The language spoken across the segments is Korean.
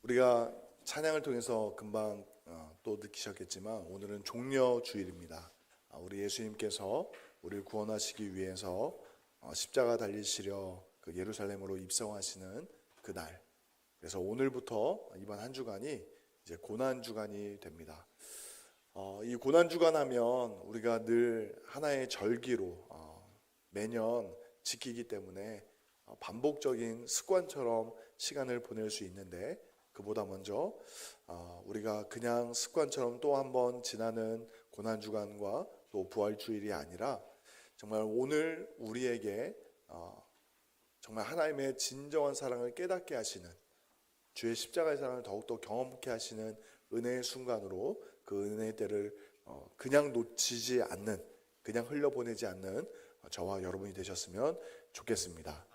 우리가 찬양을 통해서 금방 또 느끼셨겠지만 오늘은 종려 주일입니다. 우리 예수님께서 우리를 구원하시기 위해서 십자가 달리시려 그 예루살렘으로 입성하시는 그날. 그래서 오늘부터 이번 한 주간이 이제 고난 주간이 됩니다. 이 고난 주간 하면 우리가 늘 하나의 절기로 매년 지키기 때문에 반복적인 습관처럼 시간을 보낼 수 있는데, 그보다 먼저 우리가 그냥 습관처럼 또 한 번 지나는 고난주간과 또 부활주일이 아니라 정말 오늘 우리에게 정말 하나님의 진정한 사랑을 깨닫게 하시는, 주의 십자가의 사랑을 더욱더 경험케 하시는 은혜의 순간으로 그 은혜의 때를 그냥 놓치지 않는, 그냥 흘려보내지 않는 저와 여러분이 되셨으면 좋겠습니다.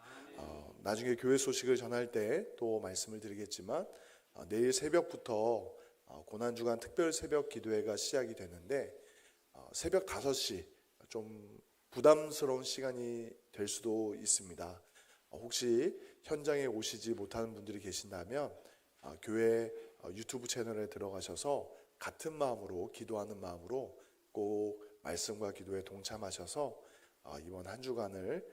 나중에 교회 소식을 전할 때 또 말씀을 드리겠지만 내일 새벽부터 고난주간 특별 새벽 기도회가 시작이 되는데, 새벽 5시 좀 부담스러운 시간이 될 수도 있습니다. 혹시 현장에 오시지 못하는 분들이 계신다면 교회 유튜브 채널에 들어가셔서 같은 마음으로, 기도하는 마음으로 꼭 말씀과 기도에 동참하셔서 이번 한 주간을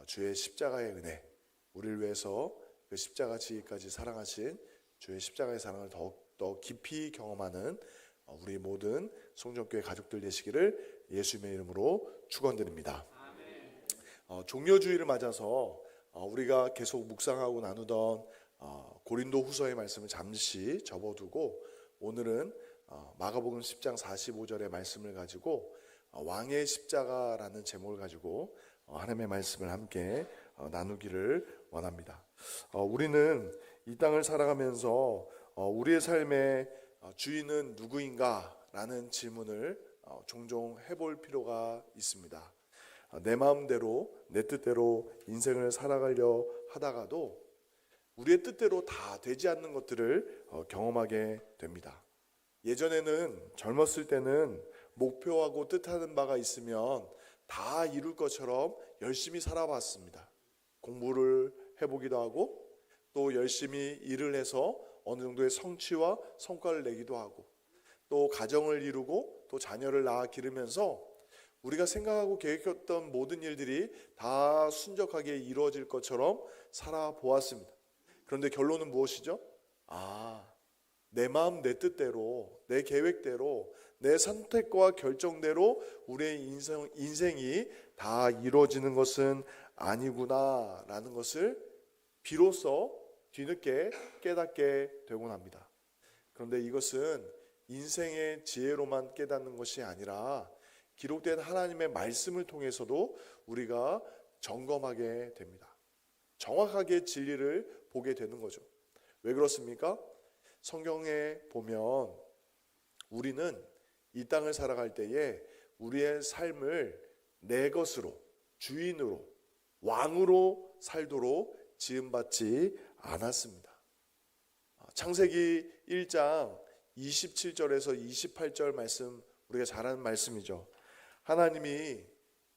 주의 십자가의 은혜, 우리를 위해서 그 십자가 지기까지 사랑하신 주의 십자가의 사랑을 더욱더 깊이 경험하는 우리 모든 송정교회 가족들 되시기를 예수님의 이름으로 축원드립니다. 종려주의를 맞아서 우리가 계속 묵상하고 나누던 고린도 후서의 말씀을 잠시 접어두고 오늘은 마가복음 10장 45절의 말씀을 가지고 왕의 십자가라는 제목을 가지고 하나님의 말씀을 함께 나누기를 원합니다. 우리는 이 땅을 살아가면서 우리의 삶의 주인은 누구인가? 라는 질문을 종종 해볼 필요가 있습니다. 내 마음대로, 내 뜻대로 인생을 살아가려 하다가도 우리의 뜻대로 다 되지 않는 것들을 경험하게 됩니다. 예전에는, 젊었을 때는 목표하고 뜻하는 바가 있으면 다 이룰 것처럼 열심히 살아봤습니다. 공부를 해보기도 하고 또 열심히 일을 해서 어느 정도의 성취와 성과를 내기도 하고 또 가정을 이루고 또 자녀를 낳아 기르면서 우리가 생각하고 계획했던 모든 일들이 다 순적하게 이루어질 것처럼 살아보았습니다. 그런데 결론은 무엇이죠? 내 마음 내 뜻대로, 내 계획대로, 내 선택과 결정대로 우리의 인생이 다 이루어지는 것은 아니구나 라는 것을 비로소 뒤늦게 깨닫게 되곤 합니다. 그런데 이것은 인생의 지혜로만 깨닫는 것이 아니라 기록된 하나님의 말씀을 통해서도 우리가 점검하게 됩니다. 정확하게 진리를 보게 되는 거죠. 왜 그렇습니까? 성경에 보면 우리는 이 땅을 살아갈 때에 우리의 삶을 내 것으로, 주인으로, 왕으로 살도록 지음받지 않았습니다. 창세기 1장 27절에서 28절 말씀, 우리가 잘 아는 말씀이죠. 하나님이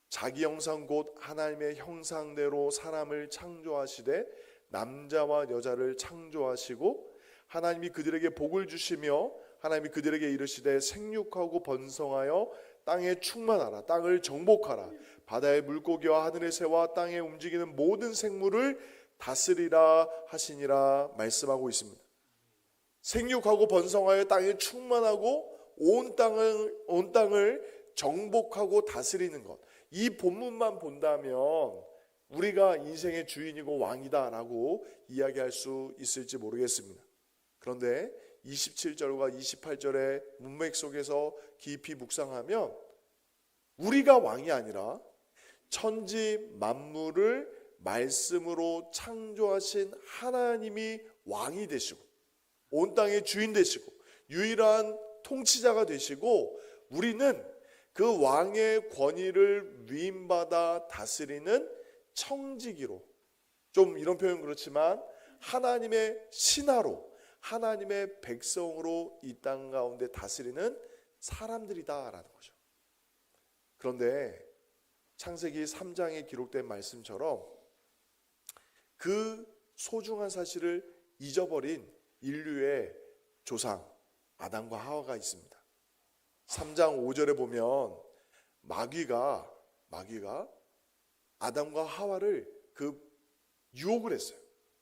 자기 형상 곧 하나님의 형상대로 사람을 창조하시되 남자와 여자를 창조하시고 하나님이 그들에게 복을 주시며 하나님이 그들에게 이르시되 생육하고 번성하여 땅에 충만하라, 땅을 정복하라, 바다의 물고기와 하늘의 새와 땅에 움직이는 모든 생물을 다스리라 하시니라 말씀하고 있습니다. 생육하고 번성하여 땅에 충만하고 온 땅을 정복하고 다스리는 것, 이 본문만 본다면 우리가 인생의 주인이고 왕이다라고 이야기할 수 있을지 모르겠습니다. 그런데 27절과 28절의 문맥 속에서 깊이 묵상하면 우리가 왕이 아니라 천지 만물을 말씀으로 창조하신 하나님이 왕이 되시고 온 땅의 주인 되시고 유일한 통치자가 되시고, 우리는 그 왕의 권위를 위임받아 다스리는 청지기로, 좀 이런 표현 그렇지만 하나님의 신하로, 하나님의 백성으로 이 땅 가운데 다스리는 사람들이다라는 거죠. 그런데 창세기 3장에 기록된 말씀처럼 그 소중한 사실을 잊어버린 인류의 조상 아담과 하와가 있습니다. 3장 5절에 보면 마귀가 아담과 하와를 유혹을 했어요.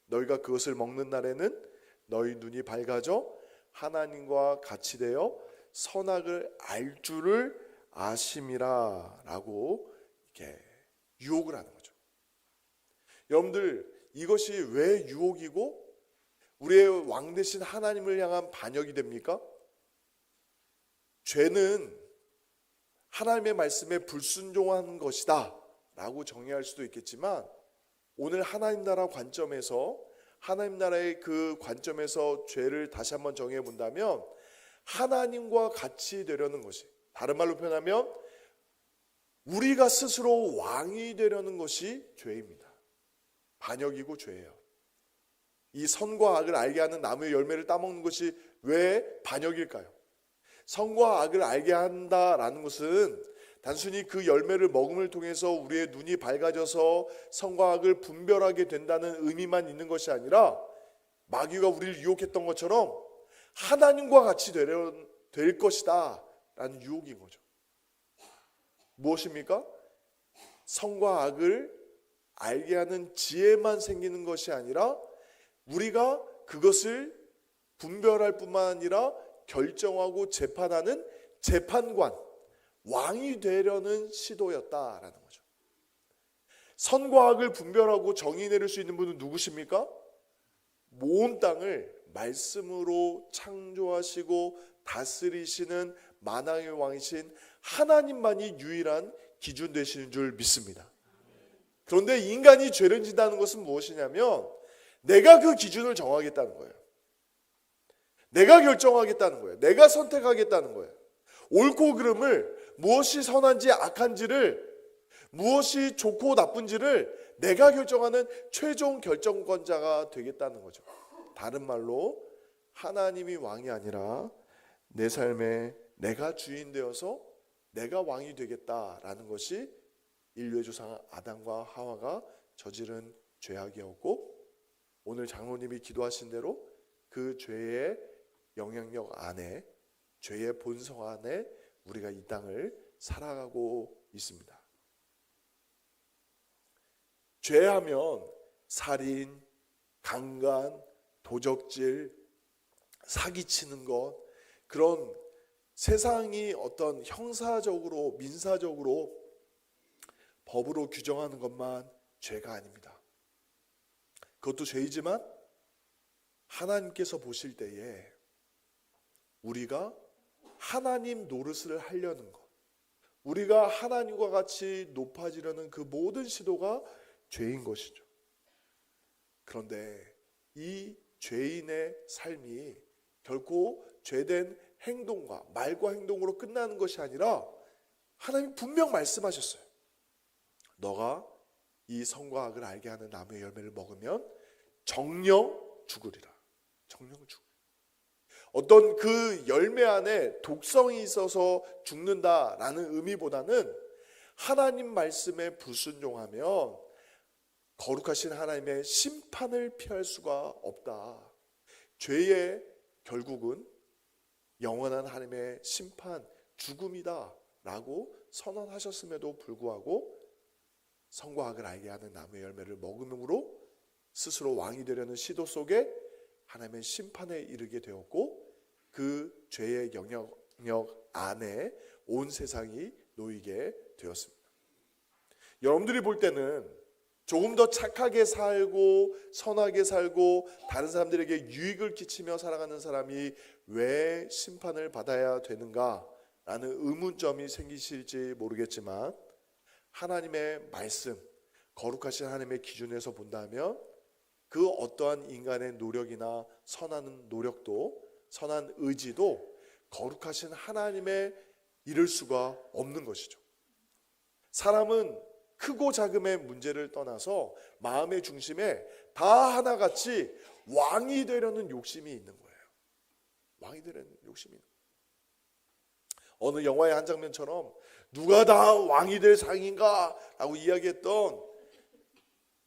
너희가 그것을 먹는 날에는 너희 눈이 밝아져 하나님과 같이 되어 선악을 알 줄을 아심이라 라고 이렇게 유혹을 하는 거죠. 여러분들, 이것이 왜 유혹이고 우리의 왕 되신 하나님을 향한 반역이 됩니까? 죄는 하나님의 말씀에 불순종한 것이다 라고 정의할 수도 있겠지만, 오늘 하나님 나라 관점에서, 하나님 나라의 그 관점에서 죄를 다시 한번 정의해 본다면, 하나님과 같이 되려는 것이, 다른 말로 표현하면 우리가 스스로 왕이 되려는 것이 죄입니다. 반역이고 죄예요. 이 선과 악을 알게 하는 나무의 열매를 따먹는 것이 왜 반역일까요? 선과 악을 알게 한다라는 것은 단순히 그 열매를 먹음을 통해서 우리의 눈이 밝아져서 선과 악을 분별하게 된다는 의미만 있는 것이 아니라, 마귀가 우리를 유혹했던 것처럼 하나님과 같이 될 것이다 라는 유혹인 거죠. 무엇입니까? 선과 악을 알게 하는 지혜만 생기는 것이 아니라 우리가 그것을 분별할 뿐만 아니라 결정하고 재판하는 재판관, 왕이 되려는 시도였다라는 거죠. 선과 악을 분별하고 정의 내릴 수 있는 분은 누구십니까? 모든 땅을 말씀으로 창조하시고 다스리시는 만왕의 왕이신 하나님만이 유일한 기준 되시는 줄 믿습니다. 그런데 인간이 죄를 짓는다는 것은 무엇이냐면, 내가 그 기준을 정하겠다는 거예요. 내가 결정하겠다는 거예요. 내가 선택하겠다는 거예요. 옳고 그름을, 무엇이 선한지 악한지를, 무엇이 좋고 나쁜지를 내가 결정하는 최종 결정권자가 되겠다는 거죠. 다른 말로 하나님이 왕이 아니라 내 삶에 내가 주인 되어서 내가 왕이 되겠다라는 것이 인류의 조상 아담과 하와가 저지른 죄악이었고, 오늘 장로님이 기도하신 대로 그 죄의 영향력 안에, 죄의 본성 안에 우리가 이 땅을 살아가고 있습니다. 죄하면 살인, 강간, 도적질, 사기치는 것, 그런 세상이 어떤 형사적으로, 민사적으로 법으로 규정하는 것만 죄가 아닙니다. 그것도 죄이지만 하나님께서 보실 때에 우리가 하나님 노릇을 하려는 것, 우리가 하나님과 같이 높아지려는 그 모든 시도가 죄인 것이죠. 그런데 이 죄인의 삶이 결코 죄된 행동과 말과 행동으로 끝나는 것이 아니라, 하나님 분명 말씀하셨어요. 너가 이 선과 악을 알게 하는 나무의 열매를 먹으면 정령 죽으리라. 정령 죽으리라. 어떤 그 열매 안에 독성이 있어서 죽는다라는 의미보다는, 하나님 말씀에 불순종하면 거룩하신 하나님의 심판을 피할 수가 없다. 죄의 결국은 영원한 하나님의 심판, 죽음이다 라고 선언하셨음에도 불구하고 선과 악을 알게 하는 나무의 열매를 먹음으로 스스로 왕이 되려는 시도 속에 하나님의 심판에 이르게 되었고, 그 죄의 영향력 안에 온 세상이 놓이게 되었습니다. 여러분들이 볼 때는 조금 더 착하게 살고 선하게 살고 다른 사람들에게 유익을 끼치며 살아가는 사람이 왜 심판을 받아야 되는가 라는 의문점이 생기실지 모르겠지만, 하나님의 말씀, 거룩하신 하나님의 기준에서 본다면 그 어떠한 인간의 노력이나 선한 노력도, 선한 의지도 거룩하신 하나님에 이를 수가 없는 것이죠. 사람은 크고 작음의 문제를 떠나서 마음의 중심에 다 하나같이 왕이 되려는 욕심이 있는 거예요. 왕이 되려는 욕심이 있는 거예요. 어느 영화의 한 장면처럼 누가 다 왕이 될 상인가 라고 이야기했던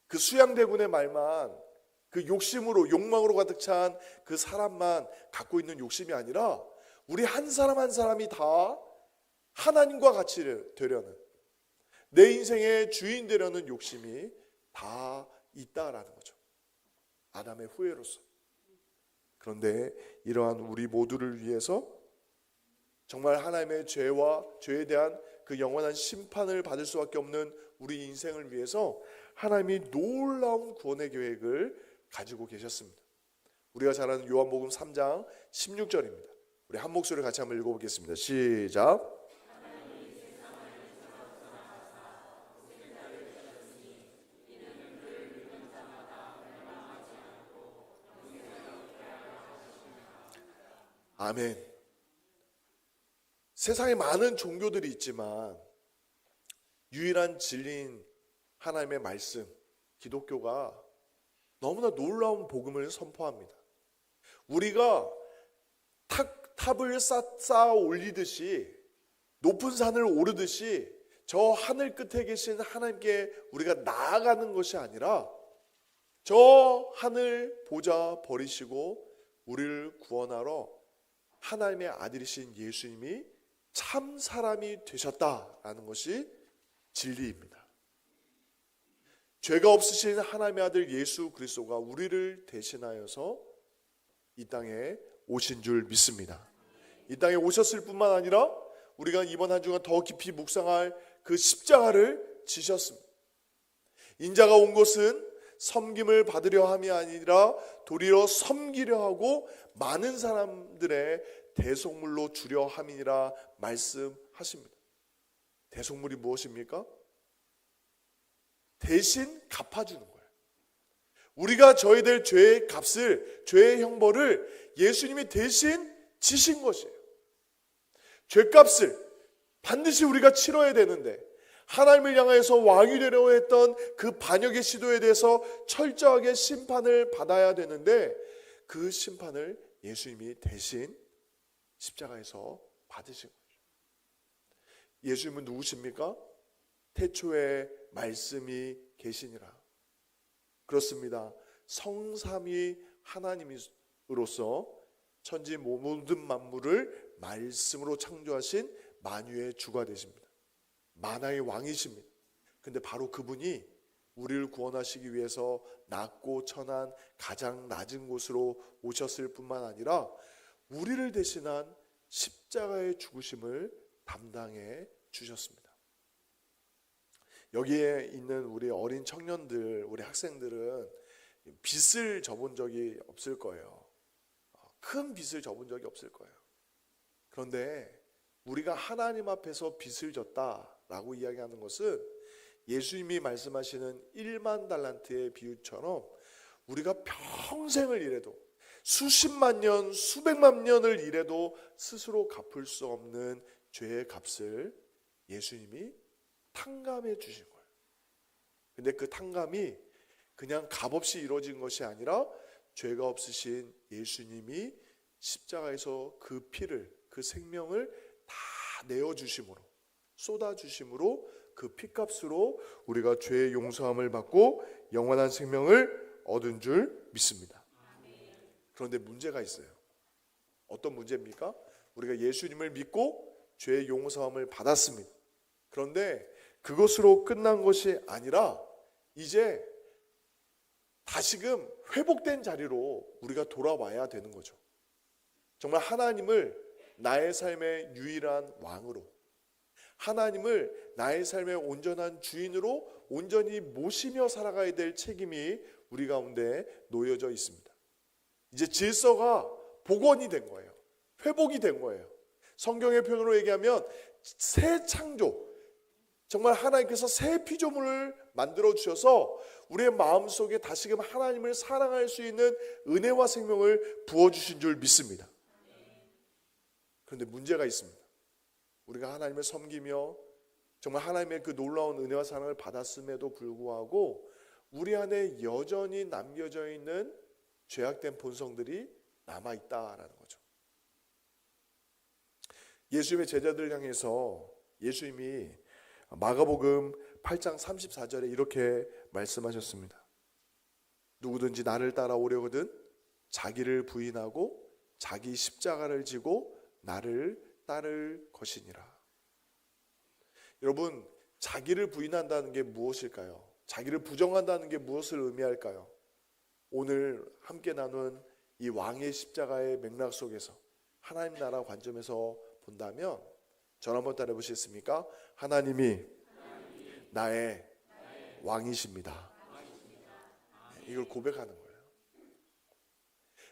그 수양대군의 말만 그 욕심으로, 욕망으로 가득 찬 그 사람만 갖고 있는 욕심이 아니라 우리 한 사람 한 사람이 다 하나님과 같이 되려는, 내 인생의 주인 되려는 욕심이 다 있다라는 거죠. 아담의 후예로서. 그런데 이러한 우리 모두를 위해서 정말 하나님의 죄와 죄에 대한 그 영원한 심판을 받을 수밖에 없는 우리 인생을 위해서 하나님이 놀라운 구원의 계획을 가지고 계셨습니다. 우리가 잘 아는 요한복음 3장 16절입니다. 우리 한 목소리를 같이 한번 읽어보겠습니다. 시작. 아멘. 세상에 많은 종교들이 있지만 유일한 진리인 하나님의 말씀, 기독교가 너무나 놀라운 복음을 선포합니다. 우리가 탑을 쌓아 올리듯이, 높은 산을 오르듯이 저 하늘 끝에 계신 하나님께 우리가 나아가는 것이 아니라 저 하늘 보좌 버리시고 우리를 구원하러 하나님의 아들이신 예수님이 참 사람이 되셨다라는 것이 진리입니다. 죄가 없으신 하나님의 아들 예수 그리스도가 우리를 대신하여서 이 땅에 오신 줄 믿습니다. 이 땅에 오셨을 뿐만 아니라 우리가 이번 한 주간 더 깊이 묵상할 그 십자가를 지셨습니다. 인자가 온 것은 섬김을 받으려 함이 아니라 도리어 섬기려 하고 많은 사람들의 대속물로 주려 함이니라 말씀하십니다. 대속물이 무엇입니까? 대신 갚아주는 거예요. 우리가 져야 될 죄의 값을, 죄의 형벌을 예수님이 대신 지신 것이에요. 죄값을 반드시 우리가 치러야 되는데, 하나님을 향해서 왕이 되려고 했던 그 반역의 시도에 대해서 철저하게 심판을 받아야 되는데, 그 심판을 예수님이 대신 십자가에서 받으신 거죠. 예수님은 누구십니까? 태초에 말씀이 계시니라. 그렇습니다. 성삼위 하나님으로서 천지 모든 만물을 말씀으로 창조하신 만유의 주가 되십니다. 만왕의 왕이십니다. 근데 바로 그분이 우리를 구원하시기 위해서 낮고 천한 가장 낮은 곳으로 오셨을 뿐만 아니라 우리를 대신한 십자가의 죽으심을 담당해 주셨습니다. 여기에 있는 우리 어린 청년들, 우리 학생들은 빚을 져본 적이 없을 거예요. 큰 빚을 져본 적이 없을 거예요. 그런데 우리가 하나님 앞에서 빚을 졌다라고 이야기하는 것은 예수님이 말씀하시는 1만 달란트의 비유처럼 우리가 평생을 일해도, 수십만 년, 수백만 년을 일해도 스스로 갚을 수 없는 죄의 값을 예수님이 탕감해 주신 거예요. 근데 그 탕감이 그냥 값없이 이루어진 것이 아니라 죄가 없으신 예수님이 십자가에서 그 피를, 그 생명을 다 내어주심으로, 쏟아주심으로 그 피값으로 우리가 죄의 용서함을 받고 영원한 생명을 얻은 줄 믿습니다. 그런데 문제가 있어요. 어떤 문제입니까? 우리가 예수님을 믿고 죄의 용서함을 받았습니다. 그런데 그것으로 끝난 것이 아니라 이제 다시금 회복된 자리로 우리가 돌아와야 되는 거죠. 정말 하나님을 나의 삶의 유일한 왕으로, 하나님을 나의 삶의 온전한 주인으로 온전히 모시며 살아가야 될 책임이 우리 가운데 놓여져 있습니다. 이제 질서가 복원이 된 거예요. 회복이 된 거예요. 성경의 표현으로 얘기하면 새 창조, 정말 하나님께서 새 피조물을 만들어 주셔서 우리의 마음속에 다시금 하나님을 사랑할 수 있는 은혜와 생명을 부어주신 줄 믿습니다. 그런데 문제가 있습니다. 우리가 하나님을 섬기며 정말 하나님의 그 놀라운 은혜와 사랑을 받았음에도 불구하고 우리 안에 여전히 남겨져 있는 죄악된 본성들이 남아있다라는 거죠. 예수님의 제자들 향해서 예수님이 마가복음 8장 34절에 이렇게 말씀하셨습니다. 누구든지 나를 따라오려거든 자기를 부인하고 자기 십자가를 지고 나를 따를 것이니라. 여러분, 자기를 부인한다는 게 무엇일까요? 자기를 부정한다는 게 무엇을 의미할까요? 오늘 함께 나눈 이 왕의 십자가의 맥락 속에서 하나님 나라 관점에서 본다면 전 한번 따라해 보시겠습니까? 하나님이 나의 왕이십니다. 이걸 고백하는 거예요.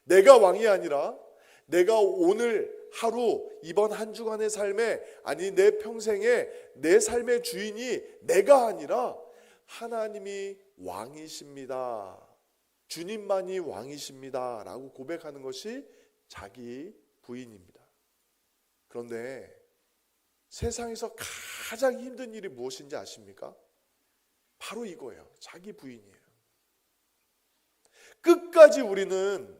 내가 왕이 아니라 내가 오늘 하루 이번 한 주간의 삶에 아니 내 평생에 내 삶의 주인이 내가 아니라 하나님이 왕이십니다. 주님만이 왕이십니다. 라고 고백하는 것이 자기 부인입니다. 그런데 세상에서 가장 힘든 일이 무엇인지 아십니까? 바로 이거예요. 자기 부인이에요. 끝까지 우리는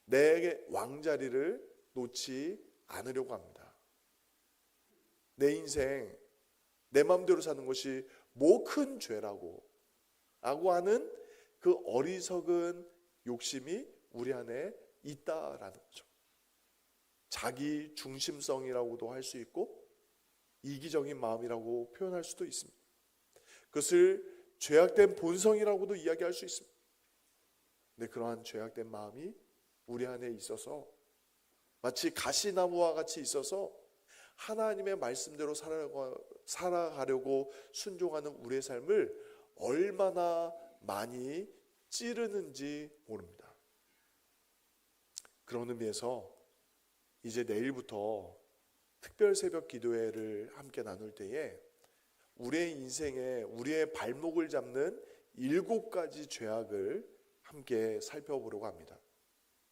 내 왕자리를 놓지 않으려고 합니다. 내 인생 내 마음대로 사는 것이 뭐 큰 죄라고 하는 그 어리석은 욕심이 우리 안에 있다라는 거죠. 자기 중심성이라고도 할 수 있고 이기적인 마음이라고 표현할 수도 있습니다. 그것을 죄악된 본성이라고도 이야기할 수 있습니다. 근데 그러한 죄악된 마음이 우리 안에 있어서 마치 가시나무와 같이 있어서 하나님의 말씀대로 살아가려고 순종하는 우리의 삶을 얼마나 많이 찌르는지 모릅니다. 그런 의미에서 이제 내일부터 특별 새벽 기도회를 함께 나눌 때에 우리의 인생에 우리의 발목을 잡는 7가지 죄악을 함께 살펴보려고 합니다.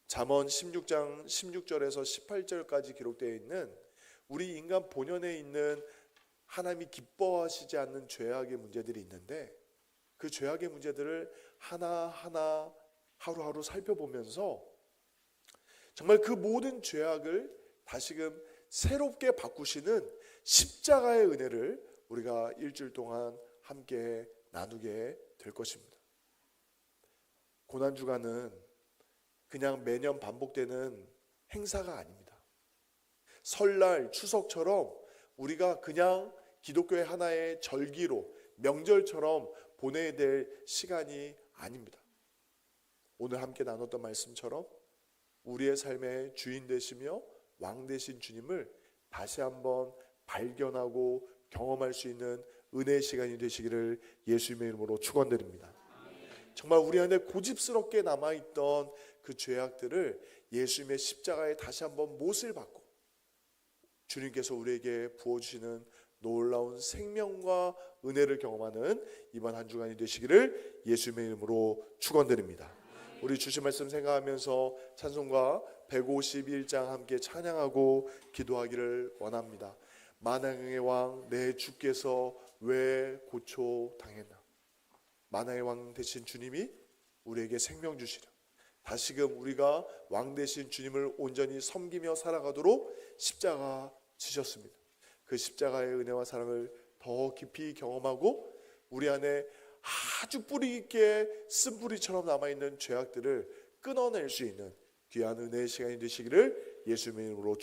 잠언 16장 16절에서 18절까지 기록되어 있는 우리 인간 본연에 있는 하나님이 기뻐하시지 않는 죄악의 문제들이 있는데 그 죄악의 문제들을 하나하나 하루하루 살펴보면서 정말 그 모든 죄악을 다시금 새롭게 바꾸시는 십자가의 은혜를 우리가 일주일 동안 함께 나누게 될 것입니다. 고난주간은 그냥 매년 반복되는 행사가 아닙니다. 설날, 추석처럼 우리가 그냥 기독교의 하나의 절기로 명절처럼 보내야 될 시간이 아닙니다. 오늘 함께 나눴던 말씀처럼 우리의 삶의 주인 되시며 왕 되신 주님을 다시 한번 발견하고 경험할 수 있는 은혜의 시간이 되시기를 예수님의 이름으로 축원드립니다. 정말 우리 안에 고집스럽게 남아있던 그 죄악들을 예수님의 십자가에 다시 한번 못을 받고 주님께서 우리에게 부어주시는 놀라운 생명과 은혜를 경험하는 이번 한 주간이 되시기를 예수님의 이름으로 축원드립니다. 우리 주신 말씀 생각하면서 찬송가 151장 함께 찬양하고 기도하기를 원합니다. 만왕의 왕 내 주께서 왜 고초 당했나. 만왕의 왕 되신 주님이 우리에게 생명 주시려 다시금 우리가 왕 되신 주님을 온전히 섬기며 살아가도록 십자가 지셨습니다. 그 십자가의 은혜와 사랑을 더 깊이 경험하고 우리 안에 아주 뿌리 있게 쓴뿌리처럼 남아있는 죄악들을 끊어낼 수 있는 귀한 은혜의 시간이 되시기를 예수님의 이름으로